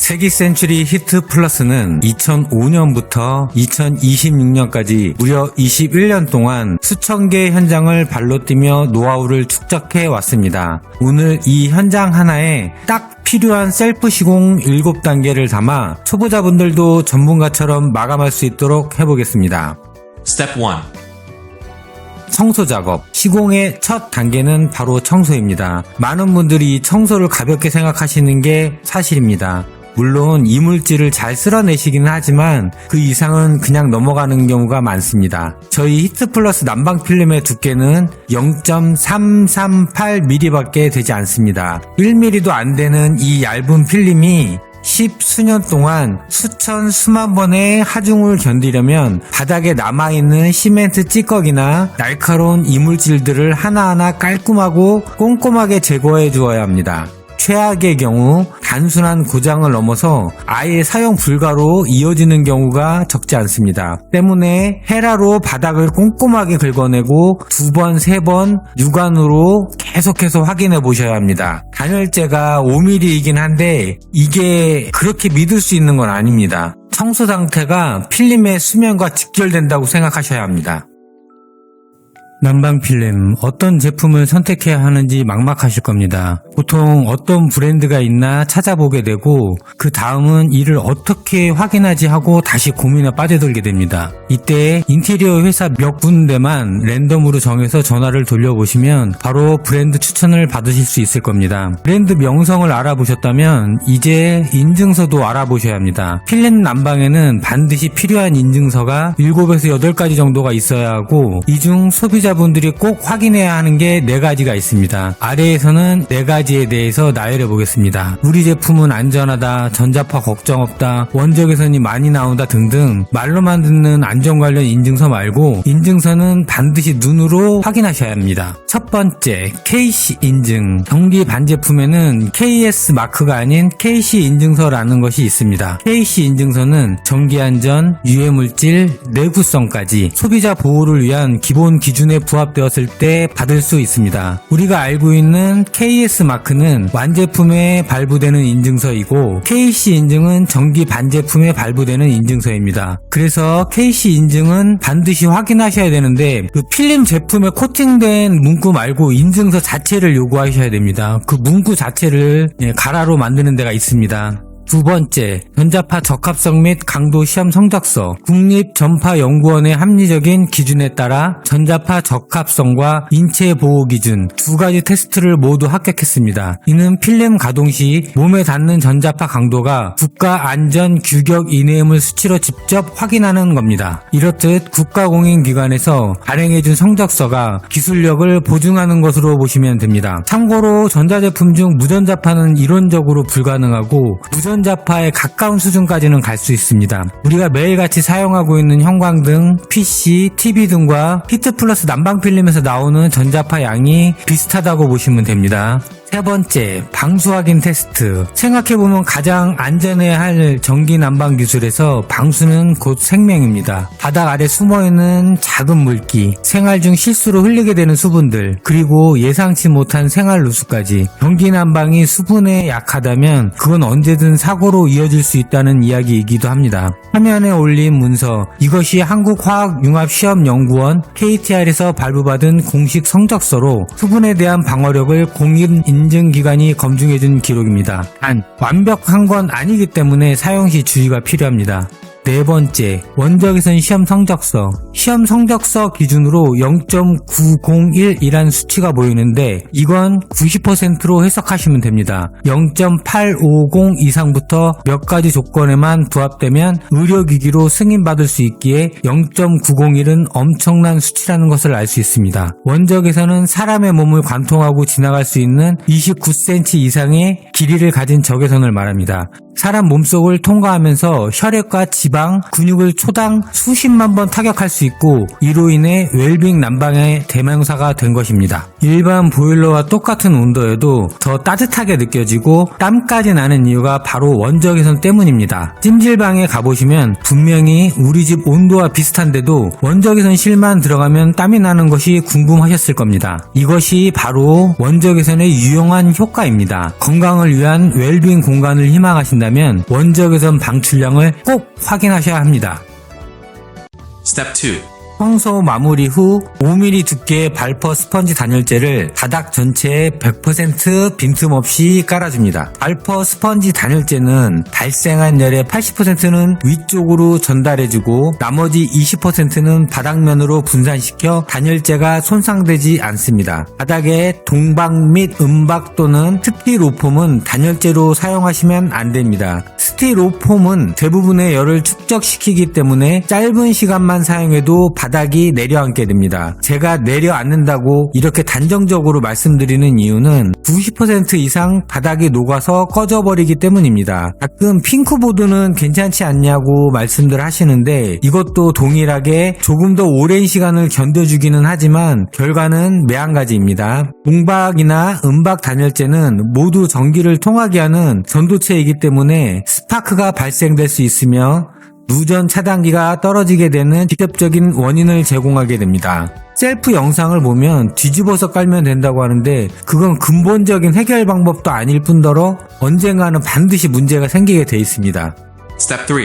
세기센츄리 히트 플러스는 2005년부터 2026년까지 무려 21년 동안 수천 개의 현장을 발로 뛰며 노하우를 축적해 왔습니다. 오늘 이 현장 하나에 딱 필요한 셀프 시공 7단계를 담아 초보자분들도 전문가처럼 마감할 수 있도록 해보겠습니다. Step 1. 청소 작업. 시공의 첫 단계는 바로 청소입니다. 많은 분들이 청소를 가볍게 생각하시는 게 사실입니다. 물론 이물질을 잘 쓸어내시기는 하지만 그 이상은 그냥 넘어가는 경우가 많습니다. 저희 히트플러스 난방 필름의 두께는 0.338mm 밖에 되지 않습니다. 1mm도 안 되는 이 얇은 필름이 10수년 동안 수만 번의 하중을 견디려면 바닥에 남아있는 시멘트 찌꺼기나 날카로운 이물질들을 하나하나 깔끔하고 꼼꼼하게 제거해 주어야 합니다. 최악의 경우 단순한 고장을 넘어서 아예 사용 불가로 이어지는 경우가 적지 않습니다. 때문에 헤라로 바닥을 꼼꼼하게 긁어내고 2번, 3번 육안으로 계속해서 확인해 보셔야 합니다. 단열재가 5mm이긴 한데 이게 그렇게 믿을 수 있는 건 아닙니다. 청소 상태가 필름의 수면과 직결된다고 생각하셔야 합니다. 난방 필름, 어떤 제품을 선택해야 하는지 막막하실 겁니다. 보통 어떤 브랜드가 있나 찾아보게 되고 그 다음은 이를 어떻게 확인하지 하고 다시 고민에 빠져들게 됩니다. 이때 인테리어 회사 몇 군데만 랜덤으로 정해서 전화를 돌려보시면 바로 브랜드 추천을 받으실 수 있을 겁니다. 브랜드 명성을 알아보셨다면 이제 인증서도 알아보셔야 합니다. 필름 난방에는 반드시 필요한 인증서가 7에서 8가지 정도가 있어야 하고 이 중 소비자분들이 꼭 확인해야 하는 게 4가지가 있습니다. 아래에서는 4가지에 대해서 나열해 보겠습니다. 우리 제품은 안전하다, 전자파 걱정 없다, 원적 개선이 많이 나온다 등등 말로만 듣는 안전 관련 인증서 말고 인증서는 반드시 눈으로 확인하셔야 합니다. 첫 번째, KC 인증. 전기 반제품에는 KS 마크가 아닌 KC 인증서라는 것이 있습니다. KC 인증서는 전기안전, 유해물질, 내구성까지 소비자 보호를 위한 기본 기준에 부합되었을 때 받을 수 있습니다. 우리가 알고 있는 KS 마크는 완제품에 발부되는 인증서이고 KC 인증은 전기 반제품에 발부되는 인증서입니다. 그래서 KC 인증은 반드시 확인하셔야 되는데 그 필름 제품에 코팅된 문구 말고 인증서 자체를 요구하셔야 됩니다. 그 문구 자체를 가라로 만드는 데가 있습니다. 두 번째, 전자파 적합성 및 강도 시험 성적서. 국립전파연구원의 합리적인 기준에 따라 전자파 적합성과 인체 보호 기준 2가지 테스트를 모두 합격했습니다. 이는 필름 가동 시 몸에 닿는 전자파 강도가 국가안전규격 이내음을 수치로 직접 확인하는 겁니다. 이렇듯 국가공인기관에서 발행해준 성적서가 기술력을 보증하는 것으로 보시면 됩니다. 참고로 전자제품 중 무전자파는 이론적으로 불가능하고 무전자파에 가까운 수준까지는 갈 수 있습니다. 우리가 매일같이 사용하고 있는 형광등, PC, TV 등과 히트플러스 난방필름에서 나오는 전자파 양이 비슷하다고 보시면 됩니다. 세 번째, 방수 확인 테스트. 생각해보면 가장 안전해야 할 전기 난방 기술에서 방수는 곧 생명입니다. 바닥 아래 숨어있는 작은 물기, 생활 중 실수로 흘리게 되는 수분들, 그리고 예상치 못한 생활 누수까지. 전기 난방이 수분에 약하다면 그건 언제든 사고로 이어질 수 있다는 이야기이기도 합니다. 화면에 올린 문서, 이것이 한국화학융합시험연구원 KTR에서 발부받은 공식 성적서로 수분에 대한 방어력을 공인 인증기관이 검증해준 기록입니다. 단, 완벽한 건 아니기 때문에 사용 시 주의가 필요합니다. 네 번째, 원적외선 시험 성적서. 시험 성적서 기준으로 0.901이란 수치가 보이는데 이건 90%로 해석하시면 됩니다. 0.850 이상부터 몇 가지 조건에만 부합되면 의료기기로 승인받을 수 있기에 0.901은 엄청난 수치라는 것을 알 수 있습니다. 원적외선은 사람의 몸을 관통하고 지나갈 수 있는 29cm 이상의 길이를 가진 적외선을 말합니다. 사람 몸속을 통과하면서 혈액과 지방, 근육을 초당 수십만 번 타격할 수 있고 이로 인해 웰빙 난방의 대명사가 된 것입니다. 일반 보일러와 똑같은 온도에도 더 따뜻하게 느껴지고 땀까지 나는 이유가 바로 원적외선 때문입니다. 찜질방에 가보시면 분명히 우리 집 온도와 비슷한데도 원적외선 실만 들어가면 땀이 나는 것이 궁금하셨을 겁니다. 이것이 바로 원적외선의 유용한 효과입니다. 건강을 위한 웰빙 공간을 희망하신다면 있다면 원적외선 방출량을 꼭 확인하셔야 합니다. Step 2. 청소 마무리 후 5mm 두께의 발퍼 스펀지 단열재를 바닥 전체에 100% 빈틈없이 깔아줍니다. 발퍼 스펀지 단열재는 발생한 열의 80%는 위쪽으로 전달해주고 나머지 20%는 바닥면으로 분산시켜 단열재가 손상되지 않습니다. 바닥에 동박 및 은박 또는 스티로폼은 단열재로 사용하시면 안됩니다. 스티로폼은 대부분의 열을 축적시키기 때문에 짧은 시간만 사용해도 바닥이 내려앉게 됩니다. 제가 내려앉는다고 이렇게 단정적으로 말씀드리는 이유는 90% 이상 바닥이 녹아서 꺼져버리기 때문입니다. 가끔 핑크보드는 괜찮지 않냐고 말씀들 하시는데 이것도 동일하게 조금 더 오랜 시간을 견뎌주기는 하지만 결과는 매한가지입니다. 동박이나 은박 단열재는 모두 전기를 통하게 하는 전도체이기 때문에 스파크가 발생될 수 있으며 누전 차단기가 떨어지게 되는 직접적인 원인을 제공하게 됩니다. 셀프 영상을 보면 뒤집어서 깔면 된다고 하는데 그건 근본적인 해결 방법도 아닐 뿐더러 언젠가는 반드시 문제가 생기게 돼 있습니다. Step 3.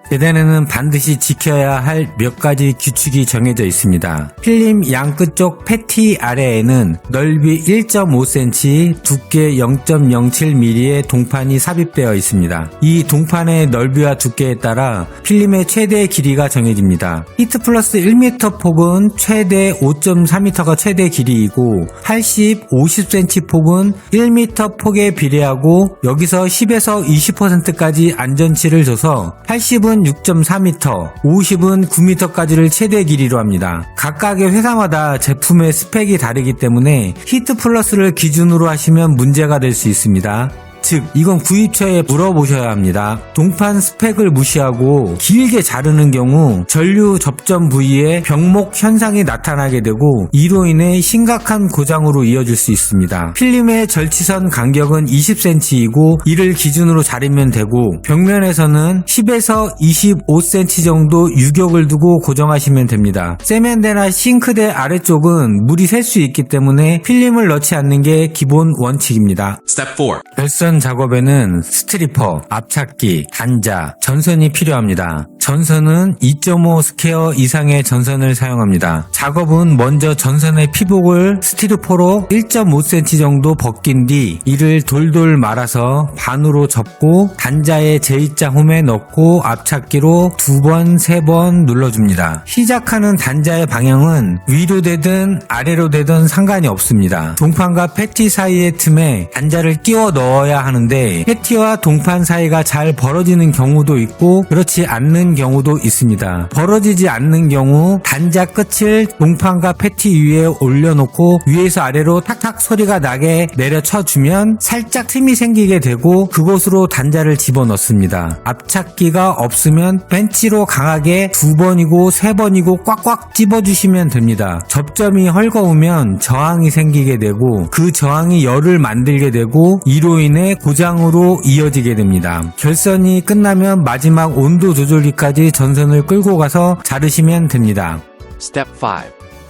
재단에는 반드시 지켜야 할 몇 가지 규칙이 정해져 있습니다. 필름 양 끝쪽 패티 아래에는 넓이 1.5cm, 두께 0.07mm의 동판이 삽입되어 있습니다. 이 동판의 넓이와 두께에 따라 필름의 최대 길이가 정해집니다. 히트 플러스 1m 폭은 최대 5.4m가 최대 길이이고 80, 50cm 폭은 1m 폭에 비례하고 여기서 10에서 20%까지 안전치를 줘서 80은 6.4m, 50은 9m까지를 최대 길이로 합니다. 각각의 회사마다 제품의 스펙이 다르기 때문에 히트 플러스를 기준으로 하시면 문제가 될 수 있습니다. 즉 이건 구입처에 물어보셔야 합니다. 동판 스펙을 무시하고 길게 자르는 경우 전류 접점 부위에 병목 현상이 나타나게 되고 이로 인해 심각한 고장으로 이어질 수 있습니다. 필름의 절치선 간격은 20cm이고 이를 기준으로 자르면 되고 벽면에서는 10에서 25cm 정도 유격을 두고 고정하시면 됩니다. 세면대나 싱크대 아래쪽은 물이 셀 수 있기 때문에 필름을 넣지 않는 게 기본 원칙입니다. Step 4. 결선 작업에는 스트리퍼, 앞찾기, 단자, 전선이 필요합니다. 전선은 2.5 스퀘어 이상의 전선을 사용합니다. 작업은 먼저 전선의 피복을 스티로포로 1.5cm 정도 벗긴 뒤 이를 돌돌 말아서 반으로 접고 단자의 제2자 홈에 넣고 앞찾기로 2번, 3번 눌러줍니다. 시작하는 단자의 방향은 위로 되든 아래로 되든 상관이 없습니다. 동판과 패티 사이의 틈에 단자를 끼워 넣어야 하는데 패티와 동판 사이가 잘 벌어지는 경우도 있고 그렇지 않는 경우도 있습니다. 벌어지지 않는 경우 단자 끝을 동판과 패티 위에 올려놓고 위에서 아래로 탁탁 소리가 나게 내려쳐주면 살짝 틈이 생기게 되고 그곳으로 단자를 집어넣습니다. 앞찾기가 없으면 벤치로 강하게 2번이고 3번이고 꽉꽉 집어주시면 됩니다. 접점이 헐거우면 저항이 생기게 되고 그 저항이 열을 만들게 되고 이로 인해 고장으로 이어지게 됩니다. 결선이 끝나면 마지막 온도 조절기까지 전선을 끌고 가서 자르시면 됩니다. Step 5.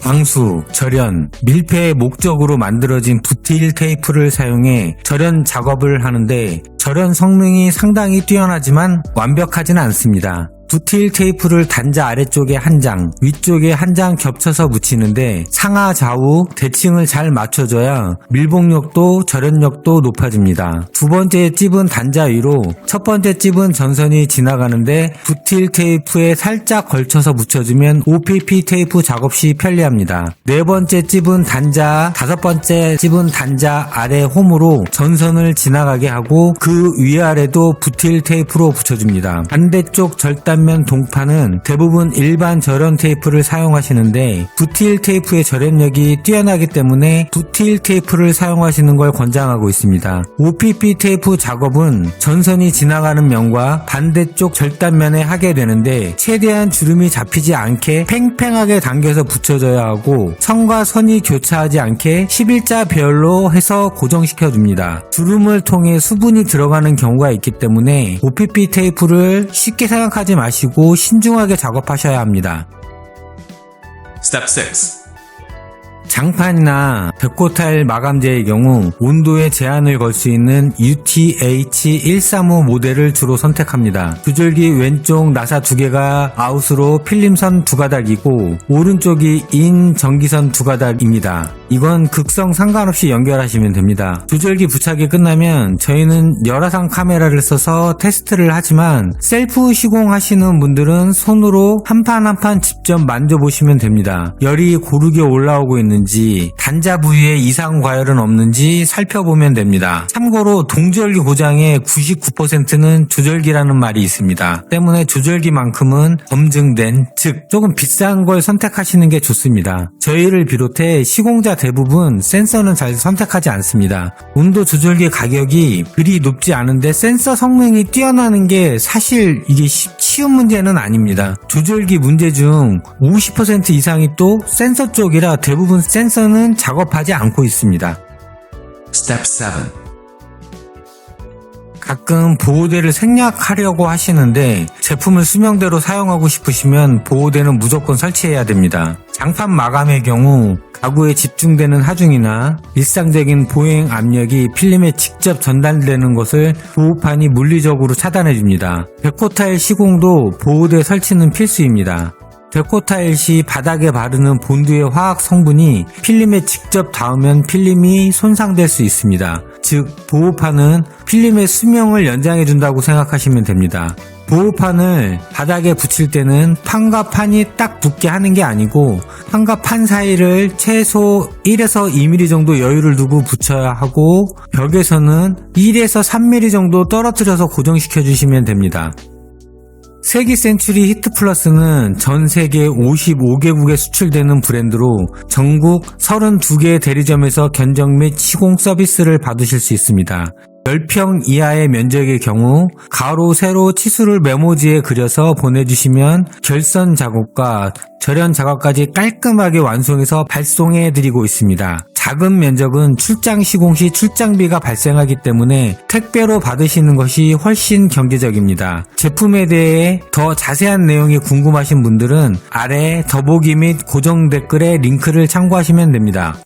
방수, 절연, 밀폐의 목적으로 만들어진 부틸 테이프를 사용해 절연 작업을 하는데 절연 성능이 상당히 뛰어나지만 완벽하지는 않습니다. 부틸 테이프를 단자 아래쪽에 한 장, 위쪽에 한 장 겹쳐서 붙이는데 상하 좌우 대칭을 잘 맞춰줘야 밀봉력도 절연력도 높아집니다. 두 번째 찝은 단자 위로 첫 번째 찝은 전선이 지나가는데 부틸 테이프에 살짝 걸쳐서 붙여주면 OPP 테이프 작업 시 편리합니다. 네 번째 찝은 단자, 다섯 번째 찝은 단자 아래 홈으로 전선을 지나가게 하고 그 위아래도 부틸 테이프로 붙여줍니다. 반대쪽 절단 면 동판은 대부분 일반 절연 테이프를 사용하시는데 부틸 테이프의 절연력이 뛰어나기 때문에 부틸 테이프를 사용하시는 걸 권장하고 있습니다. OPP 테이프 작업은 전선이 지나가는 면과 반대쪽 절단면에 하게 되는데 최대한 주름이 잡히지 않게 팽팽하게 당겨서 붙여줘야 하고 선과 선이 교차하지 않게 11자 배열로 해서 고정시켜 줍니다. 주름을 통해 수분이 들어가는 경우가 있기 때문에 OPP 테이프를 쉽게 생각하지 마시고 신중하게 작업하셔야 합니다. Step 6. 장판이나 벽고 타일 마감재의 경우 온도에 제한을 걸 수 있는 UTH135 모델을 주로 선택합니다. 조절기 왼쪽 나사 2개가 아웃으로 필름선 2가닥이고 오른쪽이 인 전기선 2가닥입니다. 이건 극성 상관없이 연결하시면 됩니다. 조절기 부착이 끝나면 저희는 열화상 카메라를 써서 테스트를 하지만 셀프 시공하시는 분들은 손으로 한 판 한 판 직접 만져보시면 됩니다. 열이 고르게 올라오고 있는지 단자 부위에 이상 과열은 없는지 살펴보면 됩니다. 참고로 동절기 고장의 99%는 조절기라는 말이 있습니다. 때문에 조절기만큼은 검증된, 즉 조금 비싼 걸 선택하시는 게 좋습니다. 저희를 비롯해 시공자 대부분 센서는 잘 선택하지 않습니다. 온도 조절기 가격이 그리 높지 않은데 센서 성능이 뛰어나는 게 사실 이게 쉬운 문제는 아닙니다. 조절기 문제 중 50% 이상이 또 센서 쪽이라 대부분 센서는 작업하지 않고 있습니다. Step 7. 가끔 보호대를 생략하려고 하시는데 제품을 수명대로 사용하고 싶으시면 보호대는 무조건 설치해야 됩니다. 장판 마감의 경우 가구에 집중되는 하중이나 일상적인 보행 압력이 필름에 직접 전달되는 것을 보호판이 물리적으로 차단해줍니다. 벽고타일 시공도 보호대 설치는 필수입니다. 벽고타일 시 바닥에 바르는 본드의 화학 성분이 필름에 직접 닿으면 필름이 손상될 수 있습니다. 즉 보호판은 필름의 수명을 연장해준다고 생각하시면 됩니다. 보호판을 바닥에 붙일 때는 판과 판이 딱 붙게 하는 게 아니고 판과 판 사이를 최소 1에서 2mm 정도 여유를 두고 붙여야 하고 벽에서는 1에서 3mm 정도 떨어뜨려서 고정시켜 주시면 됩니다. 세기 센츄리 히트플러스는 전 세계 55개국에 수출되는 브랜드로 전국 32개 대리점에서 견적 및 시공 서비스를 받으실 수 있습니다. 10평 이하의 면적의 경우 가로, 세로, 치수를 메모지에 그려서 보내주시면 결선 작업과 절연 작업까지 깔끔하게 완성해서 발송해드리고 있습니다. 작은 면적은 출장 시공 시 출장비가 발생하기 때문에 택배로 받으시는 것이 훨씬 경제적입니다. 제품에 대해 더 자세한 내용이 궁금하신 분들은 아래 더보기 및 고정 댓글에 링크를 참고하시면 됩니다.